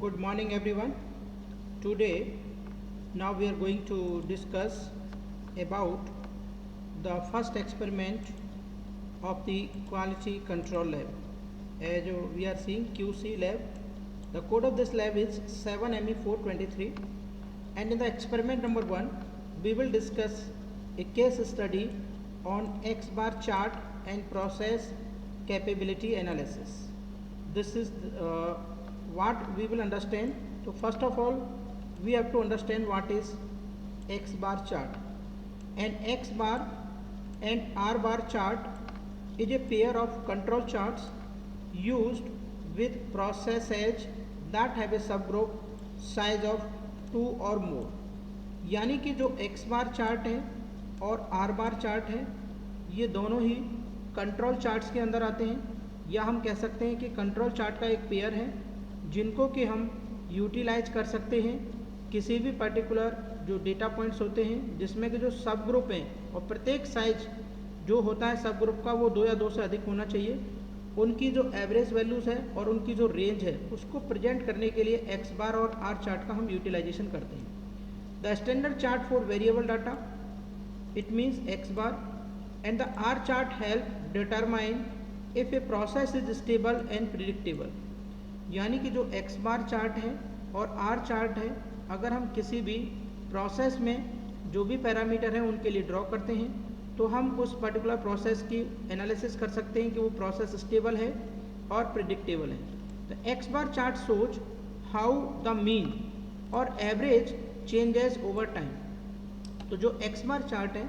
Good morning everyone. Today now we are going to discuss about the first experiment of the quality control lab. As we are seeing QC lab, the code of this lab is 7ME423 and in the experiment number 1 we will discuss a case study on X bar chart and process capability analysis. This is what we will understand. So first of all we have to understand what is X bar chart. An X bar and R bar chart is a pair of control charts used with process edge that have a subgroup size of 2 or more. यानी कि जो X bar chart है और R bar chart है ये दोनों ही control charts के अंदर आते हैं, या हम कह सकते हैं कि कंट्रोल चार्ट का एक पेयर है जिनको कि हम यूटिलाइज कर सकते हैं किसी भी पर्टिकुलर जो डेटा पॉइंट्स होते हैं जिसमें कि जो सब ग्रुप हैं और प्रत्येक साइज जो होता है सब ग्रुप का वो 2 या 2 से अधिक होना चाहिए, उनकी जो एवरेज वैल्यूज़ है और उनकी जो रेंज है उसको प्रेजेंट करने के लिए एक्स बार और आर चार्ट का हम यूटिलाइजेशन करते हैं. The standard chart for variable data it means X bar and the R chart help determine if a process is stable and predictable. यानी कि जो एक्स बार चार्ट है और आर चार्ट है, अगर हम किसी भी प्रोसेस में जो भी पैरामीटर हैं उनके लिए ड्रॉ करते हैं तो हम उस पर्टिकुलर प्रोसेस की एनालिसिस कर सकते हैं कि वो प्रोसेस स्टेबल है और प्रिडिक्टेबल है. The X bar chart shows how the mean और एवरेज चेंजेस ओवर टाइम. तो जो एक्स बार चार्ट है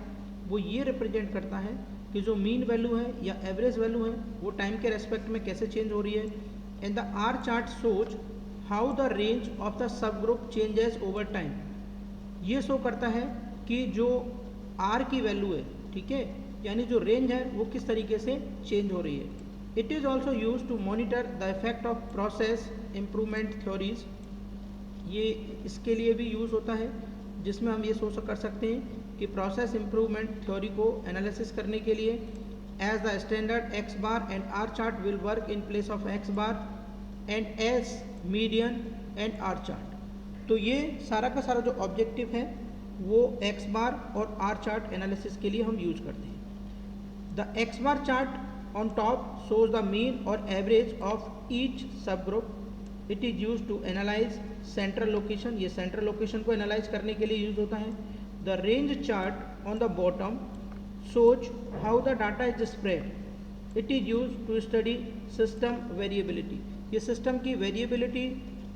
वो ये रिप्रेजेंट करता है कि जो मीन वैल्यू है या एवरेज वैल्यू है वो टाइम के रेस्पेक्ट में कैसे चेंज हो रही है. And the R chart shows how the range of the sub group changes over time. ये शो करता है कि जो आर की वैल्यू है, ठीक है, यानी जो रेंज है वो किस तरीके से चेंज हो रही है. It is also use to monitor the effect of process improvement theories. ये इसके लिए भी यूज़ होता है जिसमें हम ये सोच कर सकते हैं कि प्रोसेस इम्प्रूवमेंट थ्योरी को एनालिसिस करने के लिए as the standard X bar and R chart will work in place of X bar and S median and R chart. तो ये सारा का सारा जो ऑब्जेक्टिव है वो एक्स बार और आर चार्ट एनालिसिस के लिए हम यूज करते हैं. The X bar chart on top shows the mean और average of each sub group. It is use to analyse central location. ये सेंट्रल लोकेशन को एनालाइज करने के लिए यूज होता है. The range chart on the bottom shows how the data is spread. It is use to study system variability. ये system की variability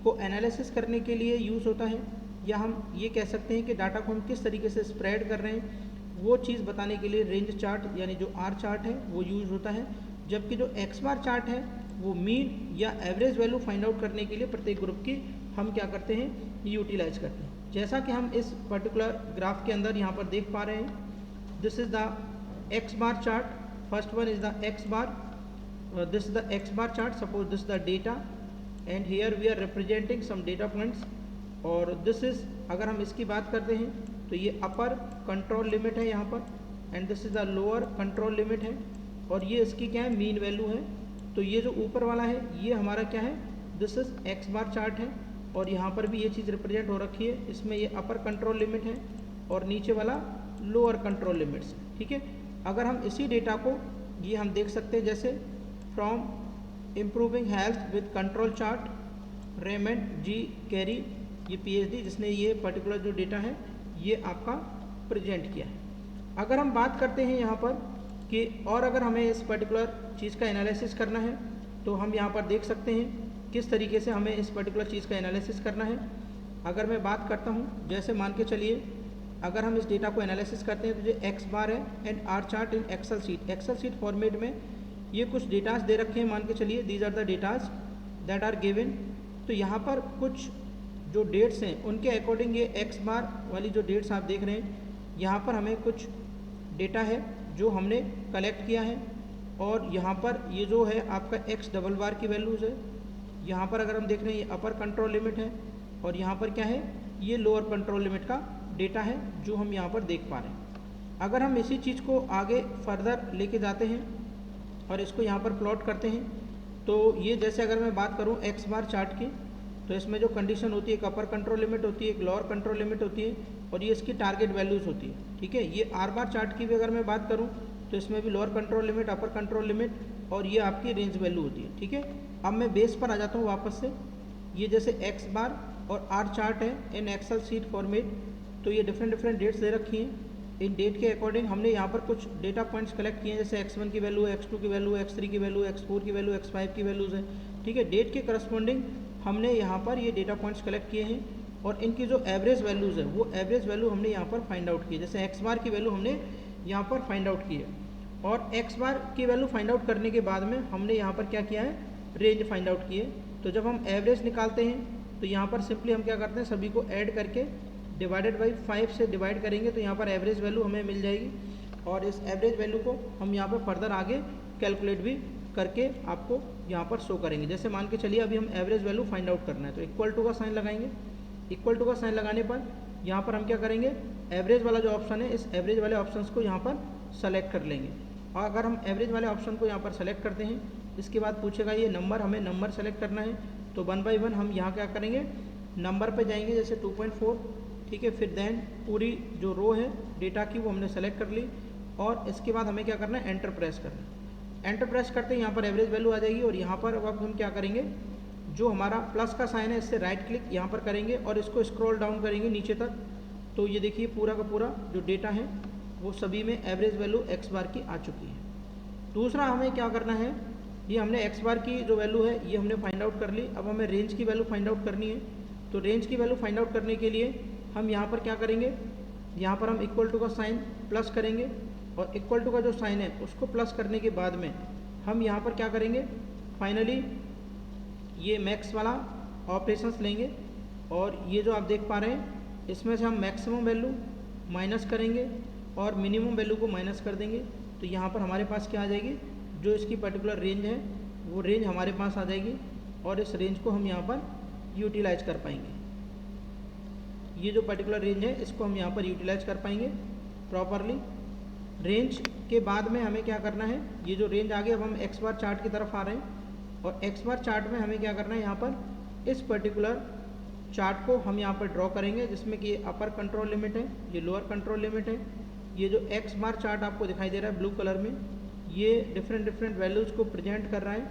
को एनालिसिस करने के लिए यूज़ होता है, या हम ये कह सकते हैं कि डाटा को हम किस तरीके से स्प्रेड कर रहे हैं वो चीज़ बताने के लिए रेंज चार्ट यानी जो आर चार्ट है वो यूज़ होता है. जबकि जो एक्स बार चार्ट है वो मीन या एवरेज वैल्यू फाइंड आउट करने के लिए प्रत्येक ग्रुप की हम क्या करते हैं, यूटिलाइज करते हैं. जैसा कि हम इस पर्टिकुलर ग्राफ के अंदर यहाँ पर देख पा रहे हैं, this is the X bar chart. First one is the X bar. this is the x bar chart. Suppose this is the data and here we are representing some data points. और this is, अगर हम इसकी बात करते हैं तो ये upper control limit है यहाँ पर and this is the lower control limit है, और ये इसकी क्या है, मीन वैल्यू है. तो ये जो ऊपर वाला है ये हमारा क्या है, this is x bar chart है, और यहाँ पर भी ये चीज़ रिप्रेजेंट हो रखी है. इसमें ये अपर कंट्रोल लिमिट है और नीचे वाला लोअर कंट्रोल लिमिट्स, ठीक है. अगर हम इसी डेटा को ये हम देख सकते हैं जैसे from improving health with control chart, Raymond G Carey, ये पीएचडी जिसने ये पर्टिकुलर जो डेटा है ये आपका प्रेजेंट किया है. अगर हम बात करते हैं यहाँ पर कि और अगर हमें इस पर्टिकुलर चीज़ का एनालिसिस करना है तो हम यहाँ पर देख सकते हैं किस तरीके से हमें इस पर्टिकुलर चीज़ का एनालिसिस करना है. अगर मैं बात करता हूँ, जैसे मान के चलिए अगर हम इस डेटा को एनालिसिस करते हैं तो जो एक्स बार है and R chart in Excel sheet, Excel sheet format में ये कुछ डेटाज दे रखे हैं. मान के चलिए these are the datas that are given. तो यहाँ पर कुछ जो डेट्स हैं उनके अकॉर्डिंग ये एक्स बार वाली जो डेट्स आप देख रहे हैं, यहाँ पर हमें कुछ डेटा है जो हमने कलेक्ट किया है, और यहाँ पर ये जो है आपका एक्स डबल बार की वैल्यूज़ है. यहाँ पर अगर हम देख रहे हैं ये अपर कंट्रोल लिमिट है और यहाँ पर क्या है, ये लोअर कंट्रोल लिमिट का डेटा है जो हम यहाँ पर देख पा रहे हैं. अगर हम इसी चीज़ को आगे फर्दर लेके जाते हैं और इसको यहाँ पर प्लॉट करते हैं तो ये जैसे अगर मैं बात करूँ एक्स बार चार्ट की, तो इसमें जो कंडीशन होती है, एक अपर कंट्रोल लिमिट होती है, एक लोअर कंट्रोल लिमिट होती है, और ये इसकी टारगेट वैल्यूज़ होती है। ठीक है, ये आर बार चार्ट की भी अगर मैं बात करूँ तो इसमें भी lower control limit, upper control limit, और ये आपकी रेंज वैल्यू होती है। ठीक है, अब मैं बेस पर आ जाता हूँ वापस से। ये जैसे एक्स बार और आर चार्ट है इन एक्सेल शीट फॉर्मेट, तो ये डिफरेंट डेट्स दे रखी हैं। इन डेट के अकॉर्डिंग हमने यहाँ पर कुछ डेटा पॉइंट्स कलेक्ट किए हैं, जैसे x1 की वैल्यू है, x2 की वैल्यू है, x3 की वैल्यू है, x4 की वैल्यू, x5 की वैल्यूज़ है। ठीक है, डेट के करस्पॉन्डिंग हमने यहाँ पर ये डेटा पॉइंट्स कलेक्ट किए हैं, और इनकी जो एवरेज वैल्यूज़ है वो एवरेज वैल्यू हमने यहाँ पर फाइंड आउट की है। जैसे एक्स बार की वैल्यू हमने यहाँ पर फाइंड आउट की है, और एक्स बार की वैल्यू फाइंड आउट करने के बाद में हमने यहाँ पर क्या किया है, रेंज फाइंड आउट की है। तो जब हम एवरेज निकालते हैं तो यहाँ पर सिंपली हम क्या करते हैं, सभी को ऐड करके डिवाइडेड बाई 5 से डिवाइड करेंगे, तो यहाँ पर एवरेज वैल्यू हमें मिल जाएगी, और इस एवरेज वैल्यू को हम यहाँ पर फर्दर आगे कैलकुलेट भी करके आपको यहाँ पर शो करेंगे। जैसे मान के चलिए अभी हम एवरेज वैल्यू फाइंड आउट करना है, तो इक्वल टू का साइन लगाएंगे। इक्वल टू का साइन लगाने पर यहाँ पर हम क्या करेंगे, एवरेज वाला जो ऑप्शन है, इस एवरेज वाले ऑप्शन को यहाँ पर सेलेक्ट कर लेंगे। और अगर हम एवरेज वाले ऑप्शन को यहाँ पर सेलेक्ट करते हैं, इसके बाद पूछेगा ये नंबर, हमें नंबर सेलेक्ट करना है, तो 1 बाई 1 हम यहाँ क्या करेंगे, नंबर पे जाएंगे, जैसे 2.4। ठीक है, फिर देन पूरी जो रो है डेटा की वो हमने सेलेक्ट कर ली, और इसके बाद हमें क्या करना है, एंटर प्रेस करना है। एंटर प्रेस करते ही यहाँ पर एवरेज वैल्यू आ जाएगी, और यहाँ पर अब हम क्या करेंगे, जो हमारा प्लस का साइन है इससे राइट क्लिक यहाँ पर करेंगे और इसको स्क्रॉल डाउन करेंगे नीचे तक, तो ये देखिए पूरा का पूरा जो डेटा है वो सभी में एवरेज वैल्यू एक्स बार की आ चुकी है। दूसरा हमें क्या करना है, ये हमने एक्स बार की जो वैल्यू है ये हमने फाइंड आउट कर ली। अब हमें रेंज की वैल्यू फाइंड आउट करनी है, तो रेंज की वैल्यू फाइंड आउट करने के लिए हम यहाँ पर क्या करेंगे, यहाँ पर हम इक्वल टू का साइन प्लस करेंगे, और इक्वल टू का जो साइन है उसको प्लस करने के बाद में हम यहाँ पर क्या करेंगे, फाइनली ये मैक्स वाला ऑपरेशंस लेंगे, और ये जो आप देख पा रहे हैं इसमें से हम मैक्सिमम वैल्यू माइनस करेंगे और मिनिमम वैल्यू को माइनस कर देंगे। तो यहाँ पर हमारे पास क्या आ जाएगी, जो इसकी पर्टिकुलर रेंज है वो रेंज हमारे पास आ जाएगी, और इस रेंज को हम यहाँ पर यूटिलाइज कर पाएंगे। ये जो पर्टिकुलर रेंज है इसको हम यहाँ पर यूटिलाइज कर पाएंगे प्रॉपरली। रेंज के बाद में हमें क्या करना है, ये जो रेंज आ गई, अब हम एक्स बार चार्ट की तरफ आ रहे हैं, और एक्स बार चार्ट में हमें क्या करना है, यहाँ पर इस पर्टिकुलर चार्ट को हम यहाँ पर ड्रॉ करेंगे, जिसमें कि ये अपर कंट्रोल लिमिट है, ये लोअर कंट्रोल लिमिट है। ये जो एक्स बार चार्ट आपको दिखाई दे रहा है ब्लू कलर में, ये डिफरेंट वैल्यूज़ को प्रेजेंट कर रहा है।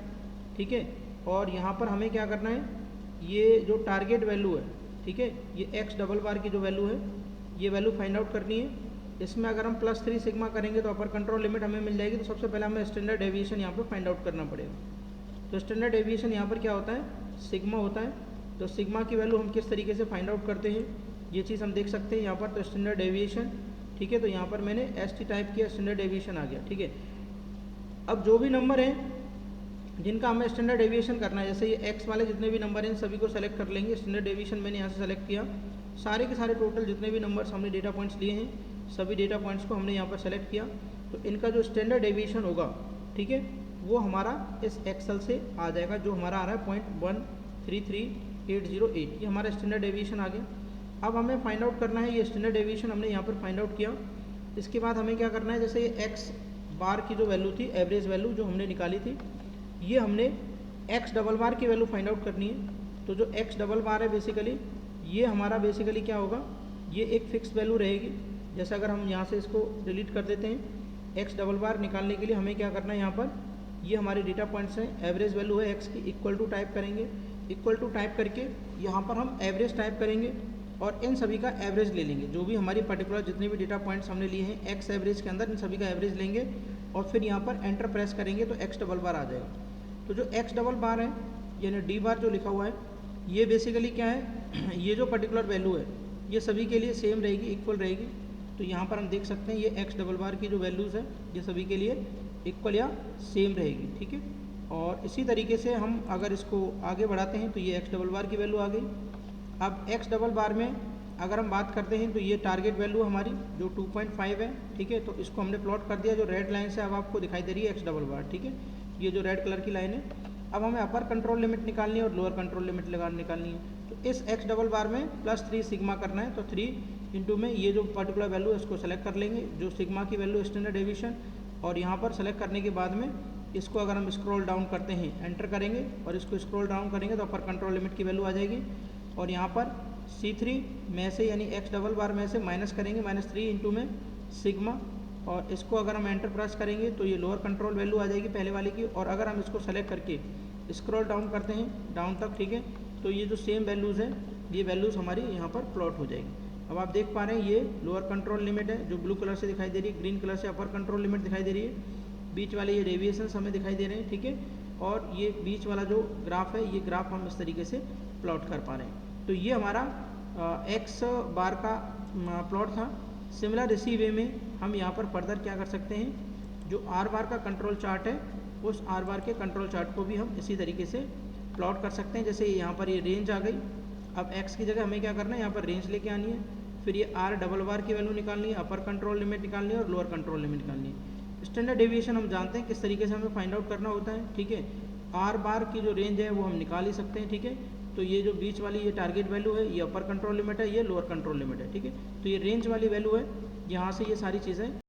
ठीक है, और यहाँ पर हमें क्या करना है, ये जो टारगेट वैल्यू है, ठीक है, ये एक्स डबल बार की जो वैल्यू है ये वैल्यू फाइंड आउट करनी है। इसमें अगर हम +3 सिग्मा करेंगे तो अपर कंट्रोल लिमिट हमें मिल जाएगी। तो सबसे पहले हमें स्टैंडर्ड डेविएशन यहाँ पर फाइंड आउट करना पड़ेगा। तो स्टैंडर्ड डेविएशन यहाँ पर क्या होता है, सिग्मा होता है। तो सिग्मा की वैल्यू हम किस तरीके से फाइंड आउट करते हैं ये चीज़ हम देख सकते हैं यहाँ पर। तो स्टैंडर्ड डेविएशन, ठीक है, तो यहाँ पर मैंने ST टाइप किया, स्टैंडर्ड डेविएशन आ गया। ठीक है, अब जो भी नंबर हैं जिनका हमें स्टैंडर्ड डेविएशन करना है, जैसे ये एक्स वाले जितने भी नंबर हैं सभी को सेलेक्ट कर लेंगे। स्टैंडर्ड डेविएशन मैंने यहाँ से सेलेक्ट किया, सारे के सारे टोटल जितने भी नंबर्स हमने डेटा पॉइंट्स लिए हैं सभी डेटा पॉइंट्स को हमने यहाँ पर सेलेक्ट किया। तो इनका जो स्टैंडर्ड डेविएशन होगा, ठीक है, वो हमारा इस एक्सेल से आ जाएगा, जो हमारा आ रहा है 0.133808। ये हमारा स्टैंडर्ड डेविएशन आ गया। अब हमें फाइंड आउट करना है, ये स्टैंडर्ड डेविएशन हमने यहाँ पर फाइंड आउट किया। इसके बाद हमें क्या करना है, जैसे ये एक्स बार की जो वैल्यू थी, एवरेज वैल्यू जो हमने निकाली थी, ये हमने एक्स डबल बार की वैल्यू फाइंड आउट करनी है। तो जो एक्स डबल बार है बेसिकली, ये हमारा बेसिकली क्या होगा, ये एक फिक्स वैल्यू रहेगी। जैसे अगर हम यहाँ से इसको डिलीट कर देते हैं, एक्स डबल बार निकालने के लिए हमें क्या करना है, यहाँ पर ये हमारे डेटा पॉइंट्स हैं, एवरेज वैल्यू है एक्स की, इक्वल टू टाइप करेंगे। इक्वल टू टाइप करके यहाँ पर हम एवरेज टाइप करेंगे और इन सभी का एवरेज ले लेंगे। जो भी हमारी पर्टिकुलर जितने भी डेटा पॉइंट्स हमने लिए हैं एक्स एवरेज के अंदर, इन सभी का एवरेज लेंगे और फिर यहाँ पर एंटर प्रेस करेंगे तो एक्स डबल बार आ जाएगा। तो जो एक्स डबल बार है यानी डी बार जो लिखा हुआ है, ये बेसिकली क्या है, ये जो पर्टिकुलर वैल्यू है ये सभी के लिए सेम रहेगी, इक्वल रहेगी। तो यहाँ पर हम देख सकते हैं ये एक्स डबल बार की जो वैल्यूज़ है ये सभी के लिए इक्वल या सेम रहेगी। ठीक है, और इसी तरीके से हम अगर इसको आगे बढ़ाते हैं तो ये एक्स डबल बार की वैल्यू आ गई। अब एक्स डबल बार में अगर हम बात करते हैं तो ये टारगेट वैल्यू हमारी जो 2.5 है, ठीक है, तो इसको हमने प्लॉट कर दिया। जो रेड लाइन से अब आपको दिखाई दे रही है एक्स डबल बार, ठीक है, ये जो रेड कलर की लाइन है। अब हमें अपर कंट्रोल लिमिट निकालनी है और लोअर कंट्रोल लिमिट निकालनी है। तो इस एक्स डबल बार में +3 सिग्मा करना है। तो 3 इंटू में ये जो पर्टिकुलर वैल्यू है इसको सेलेक्ट कर लेंगे, जो सिग्मा की वैल्यू स्टैंडर्ड डेविएशन, और यहाँ पर सेलेक्ट करने के बाद में इसको अगर हम स्क्रॉल डाउन करते हैं, एंटर करेंगे और इसको स्क्रॉल डाउन करेंगे तो अपर कंट्रोल लिमिट की वैल्यू आ जाएगी। और यहाँ पर C3 में से यानी x डबल बार में से माइनस करेंगे, -3 इंटू में सिग्मा, और इसको अगर हम एंटर प्रेस करेंगे तो ये लोअर कंट्रोल वैल्यू आ जाएगी पहले वाले की। और अगर हम इसको सेलेक्ट करके स्क्रॉल डाउन करते हैं डाउन तक, ठीक है, तो ये जो सेम वैल्यूज़ हैं ये वैल्यूज़ हमारी यहाँ पर प्लॉट हो जाएगी। अब आप देख पा रहे हैं ये लोअर कंट्रोल लिमिट है जो ब्लू कलर से दिखाई दे रही है, ग्रीन कलर से अपर कंट्रोल लिमिट दिखाई दे रही है, बीच वाले ये डेविएशंस हमें दिखाई दे रहे हैं, ठीक है, और ये बीच वाला जो ग्राफ है ये ग्राफ हम इस तरीके से प्लॉट कर पा रहे हैं। तो ये हमारा एक्स बार का प्लॉट था। सिमिलर इसी वे में हम यहाँ पर फर्दर क्या कर सकते हैं, जो आर बार का कंट्रोल चार्ट है उस आर बार के कंट्रोल चार्ट को भी हम इसी तरीके से प्लॉट कर सकते हैं। जैसे यहाँ पर ये रेंज आ गई, अब एक्स की जगह हमें क्या करना है, यहाँ पर रेंज लेके आनी है, फिर ये आर डबल बार की वैल्यू निकालनी है, अपर कंट्रोल लिमिट निकालनी है और लोअर कंट्रोल लिमिट निकालनी है। स्टैंडर्ड डेविएशन हम जानते हैं किस तरीके से हमें फाइंड आउट करना होता है, ठीक है। आर बार की जो रेंज है वो हम निकाल ही सकते हैं, ठीक है। तो ये जो बीच वाली ये टारगेट वैल्यू है ये अपर कंट्रोल लिमिट है, ये लोअर कंट्रोल लिमिट है, ठीक है। तो ये रेंज वाली वैल्यू है, यहाँ से ये सारी चीज़ें